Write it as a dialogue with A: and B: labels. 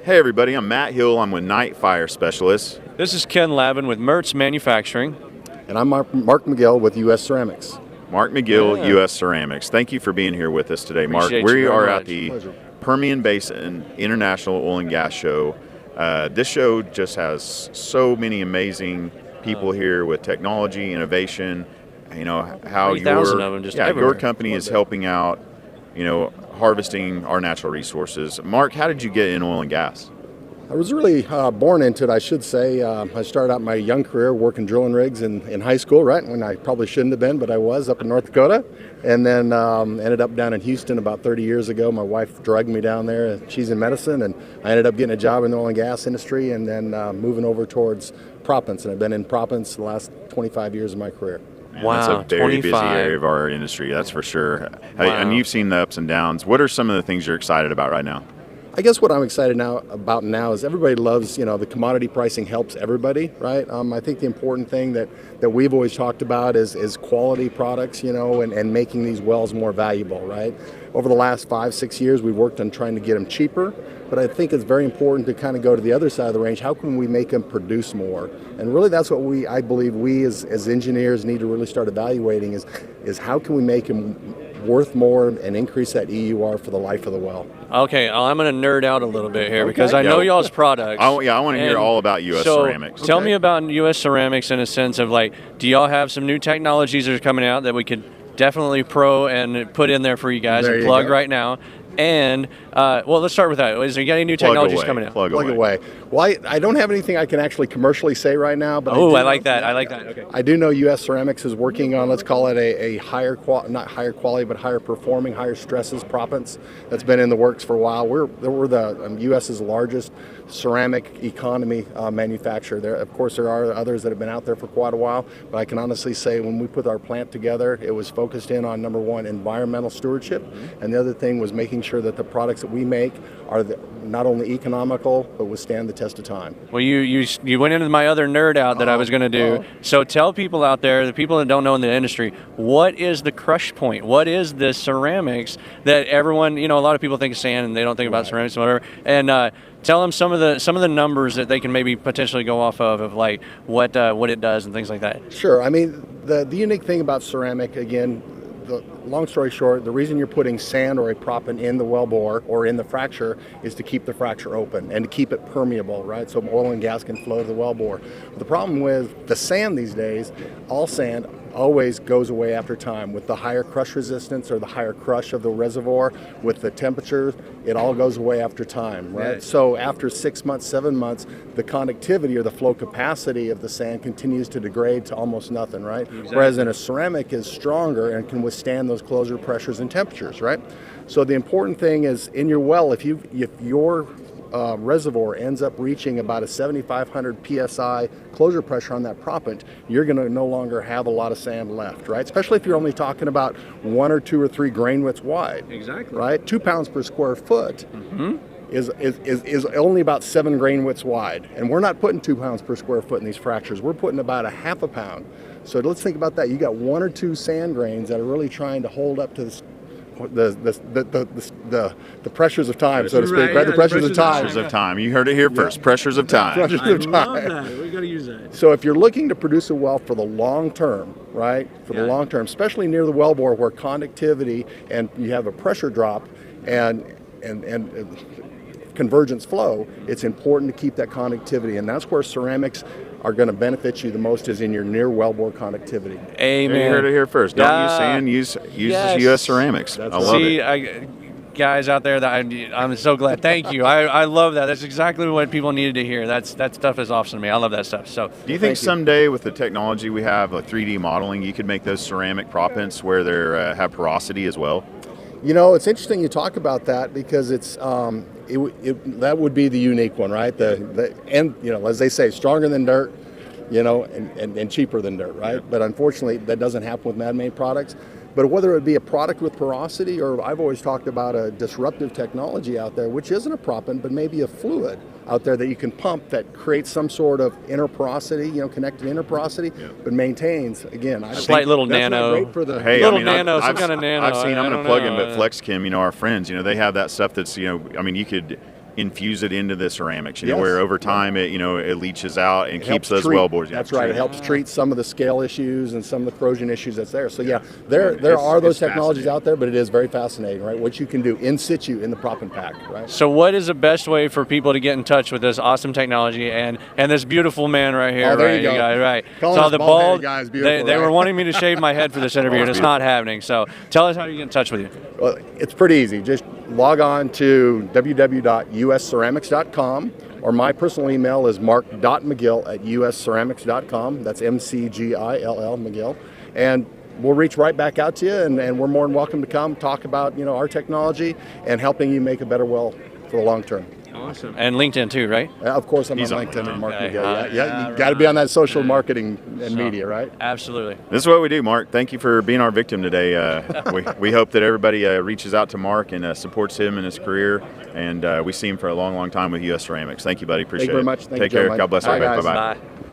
A: Hey everybody, I'm Matt Hill. I'm with Night Fire Specialists.
B: This is Ken Lavin with Mertz Manufacturing.
C: And I'm Mark McGill with U.S. Ceramics.
A: Mark McGill, U.S. Ceramics. Thank you for being here with us today, Mark.
B: Appreciate
A: We
B: you very
A: are
B: much.
A: at the
C: Pleasure.
A: Permian Basin International Oil and Gas Show. This show just has so many amazing people here with technology, innovation. You know how
B: 3,000 of them just
A: your
B: everywhere.
A: company is helping out. Harvesting our natural resources. Mark, how did you get in oil and gas?
C: I was really born into it, I should say. I started out my young career working drilling rigs in high school, right? When I probably shouldn't have been, but I was up in North Dakota. And then ended up down in Houston about 30 years ago. My wife dragged me down there. She's in medicine, and I ended up getting a job in the oil and gas industry and then moving over towards proppants. And I've been in proppants the last 25 years of my career.
A: Man,
B: Wow,
A: that's a very busy
B: 25.
A: area of our industry, that's for sure.
B: Wow.
A: And you've seen the ups and downs. What are some of the things you're excited about right now?
C: I guess what I'm excited about now is everybody loves, the commodity pricing helps everybody, right? I think the important thing that we've always talked about is quality products, and making these wells more valuable, right? Over the last 5-6 years, we've worked on trying to get them cheaper, but I think it's very important to kind of go to the other side of the range. How can we make them produce more? And really that's what I believe we as engineers need to really start evaluating is how can we make them worth more and increase that EUR for the life of the well.
B: Okay, I'm going to nerd out a little bit here because I
A: Yeah.
B: know y'all's products.
A: I want to hear
B: And
A: all about U.S.
B: so
A: Ceramics.
B: Tell me about U.S. Ceramics in a sense of do y'all have some new technologies that are coming out that we could definitely pro and put in there for you guys
C: There
B: and
C: you
B: plug
C: go.
B: right now? And, let's start with that. Is there any new technologies coming out?
A: Plug
C: Plug away. Well, I don't have anything I can actually commercially say right now, but
B: Oh,
C: do
B: I
C: know-
B: like that. I like that. Okay.
C: I do know U.S. Ceramics is working on, let's call it a higher not higher quality, but higher performing, higher stresses proppants. That's been in the works for a while. We're the U.S.'s largest ceramic economy manufacturer. Of course, there are others that have been out there for quite a while, but I can honestly say when we put our plant together, it was focused in on, number one, environmental stewardship, and the other thing was making sure that the products that we make are not only economical, but withstand the test of time.
B: Well, you went into my other nerd out that I was going to do. So tell people out there, the people that don't know in the industry, what is the crush point? What is the ceramics that everyone, a lot of people think of sand and they don't think about ceramics and whatever. And tell them some of the numbers that they can maybe potentially go off of what it does and things like that.
C: Sure. I mean, the unique thing about ceramic, again, the long story short, the reason you're putting sand or a proppant in the wellbore or in the fracture is to keep the fracture open and to keep it permeable, right? So oil and gas can flow to the wellbore. The problem with the sand these days, all sand always goes away after time. With the higher crush resistance or the higher crush of the reservoir, with the temperature, it all goes away after time, right?
B: Right.
C: So after 6 months, 7 months, the conductivity or the flow capacity of the sand continues to degrade to almost nothing, right? Whereas in a ceramic is stronger and can withstand those closure pressures and temperatures, right? So the important thing is in your well, if your reservoir ends up reaching about a 7,500 psi closure pressure on that proppant, you're going to no longer have a lot of sand left, right? Especially if you're only talking about 1 or 2 or 3 grain widths wide.
B: Exactly.
C: Right? 2 pounds per square foot is only about 7 grain widths wide, and we're not putting 2 pounds per square foot in these fractures. We're putting about a half a pound. So let's think about that. You got 1 or 2 sand grains that are really trying to hold up to the pressures of time, so to speak, right? The pressures of time.
A: Pressures of time. You heard it here first. Pressures of time.
C: Pressures of time.
B: We got to use that.
C: So if you're looking to produce a well for the long term, right? For the long term, especially near the wellbore where conductivity and you have a pressure drop and convergence flow, it's important to keep that conductivity, and that's where ceramics are going to benefit you the most is in your near wellbore conductivity.
B: Amen.
A: You heard it here first. Don't use sand. Use
B: Yes.
A: U.S. Ceramics. I love it.
B: Guys out there, I'm so glad. Thank you. I love that. That's exactly what people needed to hear. That stuff is awesome to me. I love that stuff. So,
A: Do you think someday with the technology we have, like 3D modeling, you could make those ceramic proppants where they have porosity as well?
C: It's interesting you talk about that because it's that would be the unique one, right? And as they say, stronger than dirt, and cheaper than dirt, right?
A: Yeah.
C: But unfortunately, that doesn't happen with man-made products. But whether it be a product with porosity or I've always talked about a disruptive technology out there, which isn't a proppant, but maybe a fluid out there that you can pump that creates some sort of inner porosity, connected inner porosity, but maintains, again, I
B: Slight
C: think
B: little
C: that's
B: nano.
C: not great for the
A: Hey,
B: Little
A: I mean,
B: nano, some
A: I've,
B: kind of nano.
A: I've seen.
B: I
A: I'm going
B: don't
A: to plug
B: know.
A: in, but FlexChem, our friends, they have that stuff that's, you could infuse it into the ceramics. You
C: Yes.
A: know, where over time it it leaches out and
C: It
A: keeps
C: helps
A: those
C: treat-
A: wellbores.
C: That's right. It helps treat some of the scale issues and some of the corrosion issues that's there. So yeah, there
A: It's-
C: are those
A: it's
C: technologies
A: fascinating.
C: out there, but it is very fascinating, right? What you can do in situ in the prop and pack, right?
B: So what is the best way for people to get in touch with this awesome technology and this beautiful man right here?
C: Oh, there
B: right,
C: you go.
B: guys, right.
C: Calling
B: So
C: us
B: the
C: bald-headed
B: bald
C: guy is
B: they
C: beautiful,
B: were
C: right?
B: wanting me to shave my head for this interview, and it's not happening. So tell us how you get in touch with you.
C: Well, it's pretty easy. Just log on to www.usceramics.com, or my personal email is mark.mcgill@usceramics.com. That's MCGILL McGill. And we'll reach right back out to you, and we're more than welcome to come talk about our technology and helping you make a better well for the long term.
B: Awesome. And LinkedIn too, right?
C: Of course, I'm
A: He's
C: on
A: on
C: LinkedIn and Mark
B: Okay.
C: McGill. Yeah, you got to be on that social marketing and
B: So-
C: media, right?
B: Absolutely.
A: This is what we do, Mark. Thank you for being our victim today. We hope that everybody reaches out to Mark and supports him in his career. And we see him for a long, long time with U.S. Ceramics. Thank you, buddy. Appreciate
C: very
A: it.
C: much. Thank
A: Take
C: you,
A: care.
C: gentlemen.
A: God bless
C: Bye,
A: everybody.
C: guys.
A: Bye-bye.
B: Bye.